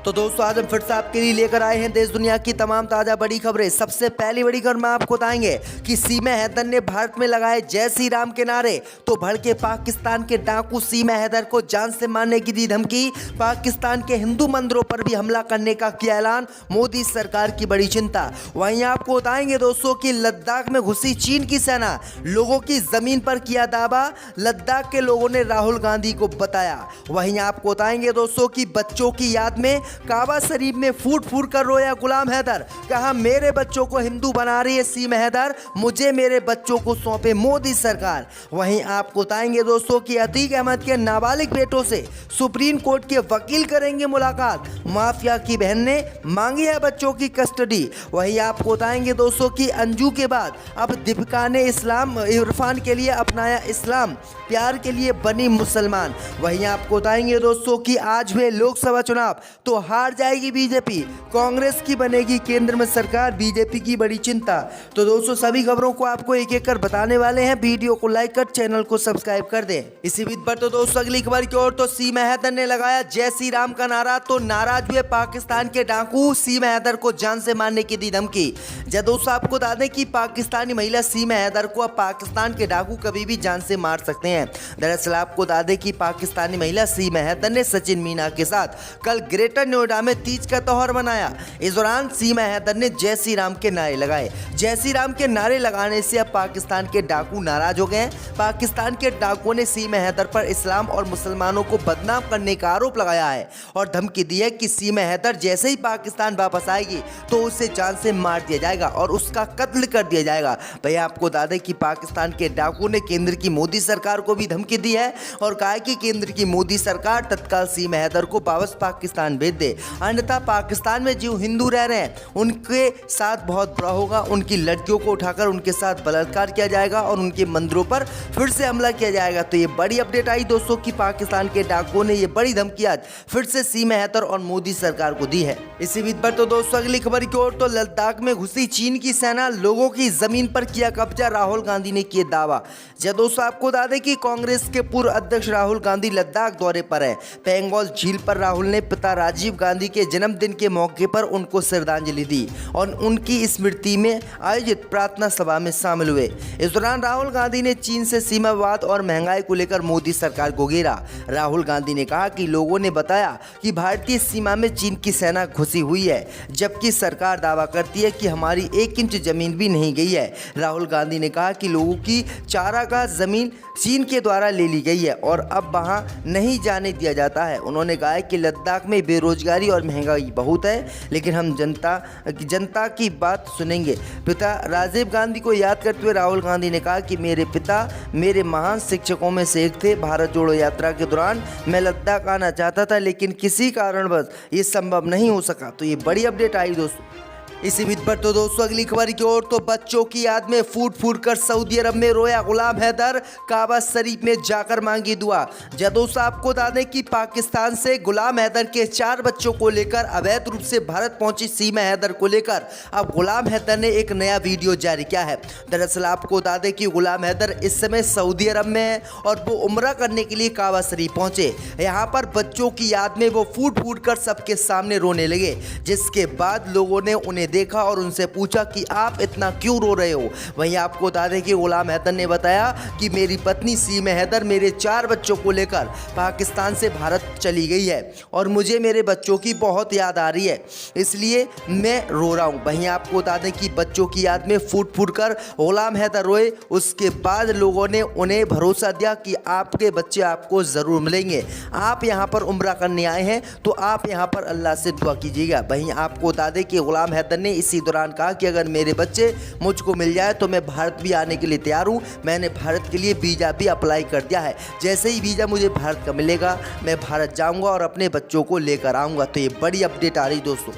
तो दोस्तों आज हम फिर से आपके लिए लेकर आए हैं देश दुनिया की तमाम ताज़ा बड़ी खबरें। सबसे पहली बड़ी खबर में आपको बताएंगे कि सीमा हैदर ने भारत में लगाए जय श्री राम के नारे, तो भड़के पाकिस्तान के डाकू सीमा हैदर को जान से मारने की दी धमकी। पाकिस्तान के हिंदू मंदिरों पर भी हमला करने का किया ऐलान, मोदी सरकार की बड़ी चिंता। वहीं आपको बताएंगे दोस्तों कि लद्दाख में घुसी चीन की सेना, लोगों की जमीन पर किया दावा, लद्दाख के लोगों ने राहुल गांधी को बताया। वहीं आपको बताएंगे दोस्तों कि बच्चों की याद में काबा शरीफ में फूट फूट कर रोया गुलाम हैदर, कहा मेरे बच्चों को हिंदू बना रही है सीमा हैदर, मुझे मेरे बच्चों को सौंपे मोदी सरकार। वहीं आपको बताएंगे दोस्तों कि अतीक अहमद के नाबालिग बेटों से सुप्रीम कोर्ट के वकील करेंगे मुलाकात, माफिया की बहन ने मांगी है बच्चों की कस्टडी। वहीं आपको बताएंगे दोस्तों कि अंजू के बाद अब दीपिका ने इरफान के लिए अपनाया इस्लाम, प्यार के लिए बनी मुसलमान। वहीं आपको बताएंगे दोस्तों कि आज हुए लोकसभा चुनाव तो हार जाएगी बीजेपी, कांग्रेस की बनेगी केंद्र में सरकार, बीजेपी की बड़ी चिंता। तो दोस्तों सभी खबरों को आपको एक एक कर बताने वाले हैं, वीडियो को लाइक कर चैनल को सब्सक्राइब कर दें। इसी बीच पर तो दोस्तों अगली खबर की ओर, तो सीमा हैदर ने लगाया जय श्री राम का नारा, तो नाराज हुए पाकिस्तान के डाकू, सीमा हैदर को जान से मारने की दी धमकी। जब दोस्तों आपको बता दें कि पाकिस्तानी महिला सीमा हैदर को अब पाकिस्तान के डाकू कभी भी जान से मार सकते हैं। दरअसल आपको बता दें कि पाकिस्तानी महिला सीमा हैदर ने सचिन मीना के साथ कल ग्रेटर नोएडा में तीज का त्योहार मनाया। इस दौरान सीमा हैदर ने जय श्री राम के नारे लगाए। जय श्री राम के नारे लगाने से अब पाकिस्तान के डाकू नाराज हो गए हैं। पाकिस्तान के डाकुओं ने सीमा हैदर पर इस्लाम और मुसलमानों को बदनाम करने का आरोप लगाया है और धमकी दी है कि सीमा हैदर जैसे ही पाकिस्तान वापस आएगी तो उसे जान से मार दिया जाएगा और उसका कत्ल कर दिया जाएगा। भैया आपको बता दें कि पाकिस्तान के डाकुओं ने केंद्र की मोदी सरकार को भी धमकी दी है और कहा कि केंद्र की मोदी सरकार तत्काल सीमा हैदर को वापस पाकिस्तान भेज दे, अन्यथा पाकिस्तान में जो हिंदू रह रहे हैं उनके साथ बहुत बुरा होगा। उनकी लड़कियों को उठाकर उनके साथ बलात्कार किया जाएगा और उनके मंदिरों पर फिर से हमला किया जाएगा। तो ये बड़ी अपडेट आई दोस्तों कि पाकिस्तान के डाकुओं ने ये बड़ी धमकी आज फिर से सीमा हैदर और मोदी सरकार को दी है। इसी बीच पर तो दोस्तों अगली खबर की ओर, तो लद्दाख में घुसी चीन की सेना, लोगों की जमीन पर किया कब्जा, राहुल गांधी ने किया दावा। जब दोस्तों आपको बता दें कि कांग्रेस के पूर्व अध्यक्ष राहुल गांधी लद्दाख दौरे पर है। पेंगोंग झील पर राहुल ने पिता राजीव गांधी के जन्मदिन के मौके पर उनको श्रद्धांजलि दी और उनकी स्मृति में आयोजित प्रार्थना सभा में शामिल हुए। इस दौरान राहुल गांधी ने चीन से सीमा विवाद और महंगाई को लेकर मोदी सरकार को घेरा। राहुल गांधी ने कहा कि लोगों ने बताया कि भारतीय सीमा में चीन की सेना घुसी हुई है, जबकि सरकार दावा करती है कि हमारी 1 इंच जमीन भी नहीं गई है। राहुल गांधी ने कहा कि लोगों की चारागाह जमीन चीन के द्वारा ले ली गई है और अब वहां नहीं जाने दिया जाता है। उन्होंने कहा कि लद्दाख में बेरोजगारी और महंगाई बहुत है, लेकिन हम जनता की बात सुनेंगे। पिता राजीव गांधी को याद करते हुए राहुल गांधी ने कहा कि मेरे पिता मेरे महान शिक्षकों में से एक थे। भारत जोड़ो यात्रा के दौरान मैं लद्दाख आना चाहता था, लेकिन किसी कारणवश ये संभव नहीं हो सका। तो ये बड़ी अपडेट आई दोस्तों। इसी बीच पर तो दोस्तों अगली खबर की ओर, तो बच्चों की याद में फूट फूट कर सऊदी अरब में रोया गुलाम हैदर, काबा शरीफ में जाकर मांगी दुआ। जब दोस्तों आपको बता दें कि पाकिस्तान से गुलाम हैदर के 4 बच्चों को लेकर अवैध रूप से भारत पहुंची सीमा हैदर को लेकर अब गुलाम हैदर ने एक नया वीडियो जारी किया है। दरअसल आपको बता दें कि गुलाम हैदर इस समय सऊदी अरब में है और वो उम्रा करने के लिए काबा शरीफ पहुंचे। यहाँ पर बच्चों की याद में वो फूट फूट कर सबके सामने रोने लगे, जिसके बाद लोगों ने उन्हें देखा और उनसे पूछा कि आप इतना क्यों रो रहे हो। वहीं आपको बता दें कि गुलाम हैदर ने बताया कि मेरी पत्नी सीमा हैदर मेरे 4 बच्चों को लेकर पाकिस्तान से भारत चली गई है और मुझे मेरे बच्चों की बहुत याद आ रही है, इसलिए मैं रो रहा हूं। वहीं आपको बता दें कि बच्चों की याद में फूट फूट कर गुलाम हैदर रोए। उसके बाद लोगों ने उन्हें भरोसा दिया कि आपके बच्चे आपको ज़रूर मिलेंगे। आप यहाँ पर उम्रा करने आए हैं तो आप यहाँ पर अल्लाह से दुआ कीजिएगा। वहीं आपको बता दें कि गुलाम हैदर ने इसी दौरान कहा कि अगर मेरे बच्चे मुझको मिल जाए तो मैं भारत भी आने के लिए तैयार हूं। मैंने भारत के लिए वीज़ा भी अप्लाई कर दिया है। जैसे ही वीज़ा मुझे भारत का मिलेगा मैं भारत जाऊंगा और अपने बच्चों को लेकर आऊंगा। तो ये बड़ी अपडेट आ रही दोस्तों।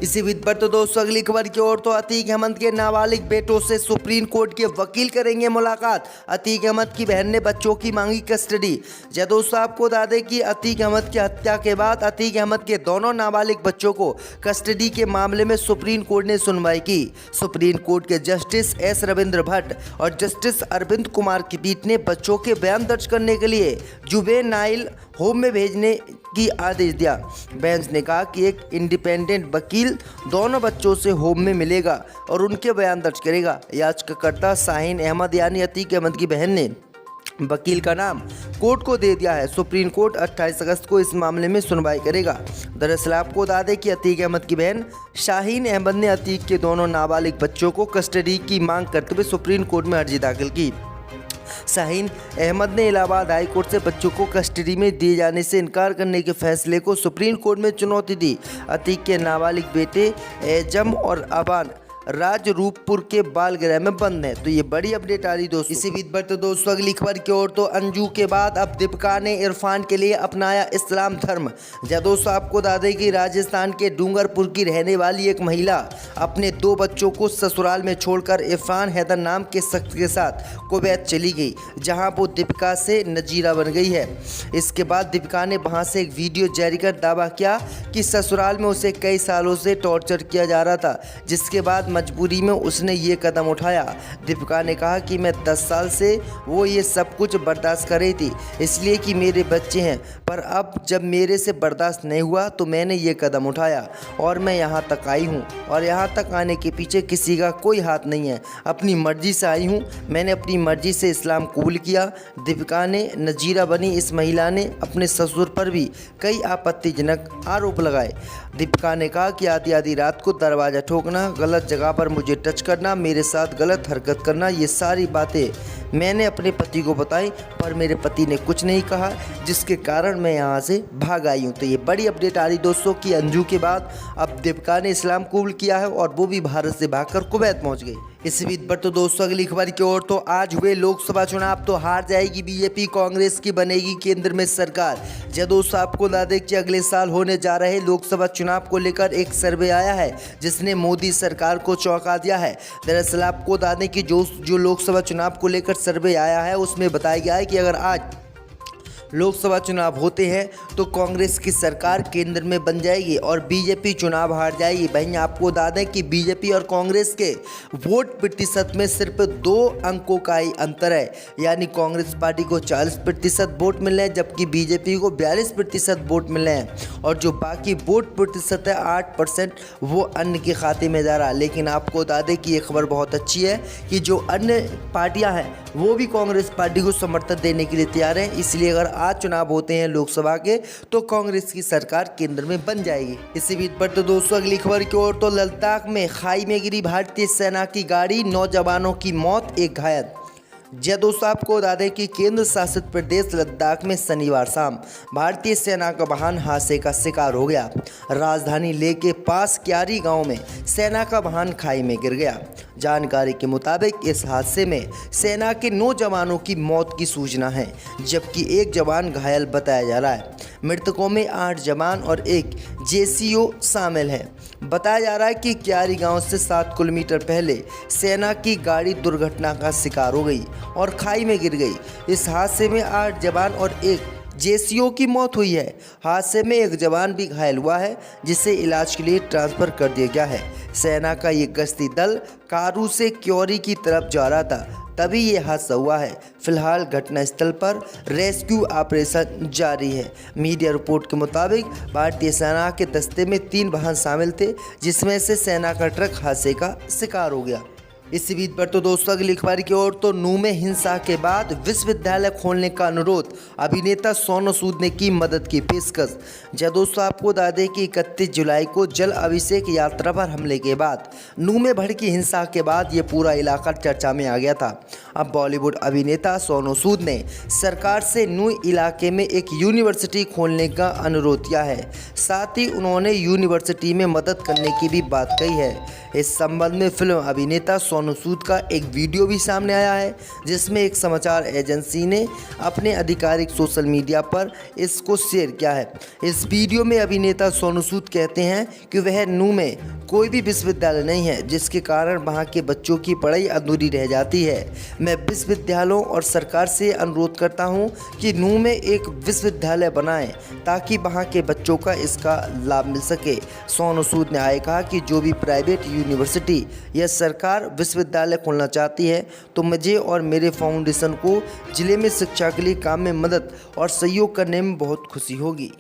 इसी बीच पर तो दोस्तों अगली खबर की ओर, तो अतीक अहमद के नाबालिग बेटों से सुप्रीम कोर्ट के वकील करेंगे मुलाकात। अतीक अहमद की बहन ने बच्चों की मांगी कस्टडी। जब दोस्तों आपको बता दें कि अतीक अहमद की हत्या के बाद अतीक अहमद के दोनों नाबालिग बच्चों को कस्टडी के मामले में सुप्रीम कोर्ट ने सुनवाई की। सुप्रीम कोर्ट के जस्टिस एस रविंद्र भट्ट और जस्टिस अरविंद कुमार की पीठ ने बच्चों के बयान दर्ज करने के लिए जुवेनाइल होम में भेजने की आदेश दिया। बेंच ने कहा कि एक इंडिपेंडेंट वकील दोनों बच्चों से होम में मिलेगा और उनके बयान दर्ज करेगा। याचिकाकर्ता शाहीन अहमद यानी अतीक अहमद की बहन ने वकील का नाम कोर्ट को दे दिया है। सुप्रीम कोर्ट 28 अगस्त को इस मामले में सुनवाई करेगा। दरअसल आपको बता दें कि अतीक अहमद की बहन शाहीन अहमद ने अतीक के दोनों नाबालिग बच्चों को कस्टडी की मांग करते हुए सुप्रीम कोर्ट में अर्जी दाखिल की। शाहीन अहमद ने इलाहाबाद हाई कोर्ट से बच्चों को कस्टडी में दिए जाने से इनकार करने के फैसले को सुप्रीम कोर्ट में चुनौती दी। अतीक के नाबालिग बेटे एजम और अबान राजरूपपुर के बाल गृह में बंद है। तो ये बड़ी अपडेट आ रही दोस्तों। इसी बीच बढ़ते दोस्तों अगली खबर की ओर, तो अंजू के बाद अब दीपिका ने इरफान के लिए अपनाया इस्लाम धर्म। जहाँ दोस्तों आपको बता दें कि राजस्थान के डूंगरपुर की रहने वाली एक महिला अपने 2 बच्चों को ससुराल में छोड़कर इरफान हैदर नाम के शख्स के साथ कुवैत चली गई, जहाँ वो दीपिका से नजीरा बन गई है। इसके बाद दीपिका ने वहाँ से एक वीडियो जारी कर दावा किया कि ससुराल में उसे कई सालों से टॉर्चर किया जा रहा था, जिसके बाद मजबूरी में उसने ये कदम उठाया। दीपिका ने कहा कि मैं 10 साल से वो ये सब कुछ बर्दाश्त कर रही थी, इसलिए कि मेरे बच्चे हैं, पर अब जब मेरे से बर्दाश्त नहीं हुआ तो मैंने ये कदम उठाया और मैं यहाँ तक आई हूँ। और यहाँ तक आने के पीछे किसी का कोई हाथ नहीं है, अपनी मर्जी से आई हूँ, मैंने अपनी मर्जी से इस्लाम कबूल किया। दीपिका ने नजीरा बनी इस महिला ने अपने ससुर पर भी कई आपत्तिजनक आरोप लगाए। दीपिका ने कहा कि आधी रात को दरवाज़ा ठोकना, गलत जगह पर मुझे टच करना, मेरे साथ गलत हरकत करना, ये सारी बातें मैंने अपने पति को बताई, पर मेरे पति ने कुछ नहीं कहा, जिसके कारण मैं यहाँ से भाग आई हूँ। तो ये बड़ी अपडेट आ रही दोस्तों कि अंजू के बाद अब दीपिका ने इस्लाम कबूल किया है और वो भी भारत से भागकर कुवैत पहुँच गई। इसी बीच पर तो दोस्तों अगली खबर की ओर, तो आज हुए लोकसभा चुनाव, तो हार जाएगी बीजेपी, कांग्रेस की बनेगी केंद्र में सरकार। जब दोस्तों आपको बता दें कि अगले साल होने जा रहे लोकसभा चुनाव को लेकर एक सर्वे आया है जिसने मोदी सरकार को चौंका दिया है। दरअसल आपको बता दें कि जो लोकसभा चुनाव को लेकर सर्वे आया है उसमें बताया गया है कि अगर आज लोकसभा चुनाव होते हैं तो कांग्रेस की सरकार केंद्र में बन जाएगी और बीजेपी चुनाव हार जाएगी। वहीं आपको बता दें कि बीजेपी और कांग्रेस के वोट प्रतिशत में सिर्फ 2 अंकों का ही अंतर है, यानी कांग्रेस पार्टी को 40% वोट मिले हैं जबकि बीजेपी को 42% वोट मिले हैं और जो बाकी वोट प्रतिशत है 8% वो अन्य के खाते में जा रहा। लेकिन आपको बता दें कि ये खबर बहुत अच्छी है कि जो अन्य पार्टियाँ हैं वो भी कांग्रेस पार्टी को समर्थन देने के लिए तैयार हैं, इसलिए अगर आज चुनाव होते हैं लोकसभा के तो कांग्रेस की सरकार केंद्र में बन जाएगी। इसी बीच पर तो दोस्तों अगली खबर की ओर, तो लद्दाख में खाई में गिरी भारतीय सेना की गाड़ी, 9 जवानों की मौत, 1 घायल। जय दोस्तों आपको बता दें कि केंद्र शासित प्रदेश लद्दाख में शनिवार शाम भारतीय सेना का वाहन हादसे का शिकार हो गया। राजधानी लेह के पास क्यारी गांव में सेना का वाहन खाई में गिर गया। जानकारी के मुताबिक इस हादसे में सेना के 9 जवानों की मौत की सूचना है जबकि 1 जवान घायल बताया जा रहा है। मृतकों में 8 जवान और 1 जेसीओ शामिल है। बताया जा रहा है कि क्यारी गांव से 7 किलोमीटर पहले सेना की गाड़ी दुर्घटना का शिकार हो गई और खाई में गिर गई। इस हादसे में 8 जवान और 1 जेसीओ की मौत हुई है। हादसे में 1 जवान भी घायल हुआ है जिसे इलाज के लिए ट्रांसफ़र कर दिया गया है। सेना का ये गश्ती दल कारू से क्योरी की तरफ जा रहा था, तभी ये हादसा हुआ है। फिलहाल घटनास्थल पर रेस्क्यू ऑपरेशन जारी है। मीडिया रिपोर्ट के मुताबिक भारतीय सेना के दस्ते में 3 वाहन शामिल थे जिसमें से सेना का ट्रक हादसे का शिकार हो गया। इसी बीच पर तो दोस्तों अगली खबर की ओर, तो नूह में हिंसा के बाद विश्वविद्यालय खोलने का अनुरोध, अभिनेता सोनू सूद ने की मदद की पेशकश। जय दोस्तों आपको बता दें कि 31 जुलाई को जल अभिषेक यात्रा पर हमले के बाद नूह में भड़की हिंसा के बाद ये पूरा इलाका चर्चा में आ गया था। अब बॉलीवुड अभिनेता सोनू सूद ने सरकार से नूह इलाके में एक यूनिवर्सिटी खोलने का अनुरोध किया है। साथ ही उन्होंने यूनिवर्सिटी में मदद करने की भी बात कही है। इस संबंध में फिल्म अभिनेता सोनू सूद का एक वीडियो भी सामने आया है जिसमें एक समाचार एजेंसी ने अपने आधिकारिक सोशल मीडिया पर इसको शेयर किया है। इस वीडियो में अभिनेता सोनू सूद कहते हैं कि वह नूह में कोई भी विश्वविद्यालय नहीं है जिसके कारण वहाँ के बच्चों की पढ़ाई अधूरी रह जाती है। मैं विश्वविद्यालयों और सरकार से अनुरोध करता हूँ कि नूंह में एक विश्वविद्यालय बनाएं ताकि वहाँ के बच्चों का इसका लाभ मिल सके। सोनू सूद ने आगे कहा कि जो भी प्राइवेट यूनिवर्सिटी या सरकार विश्वविद्यालय खोलना चाहती है तो मुझे और मेरे फाउंडेशन को जिले में शिक्षा के लिए काम में मदद और सहयोग करने में बहुत खुशी होगी।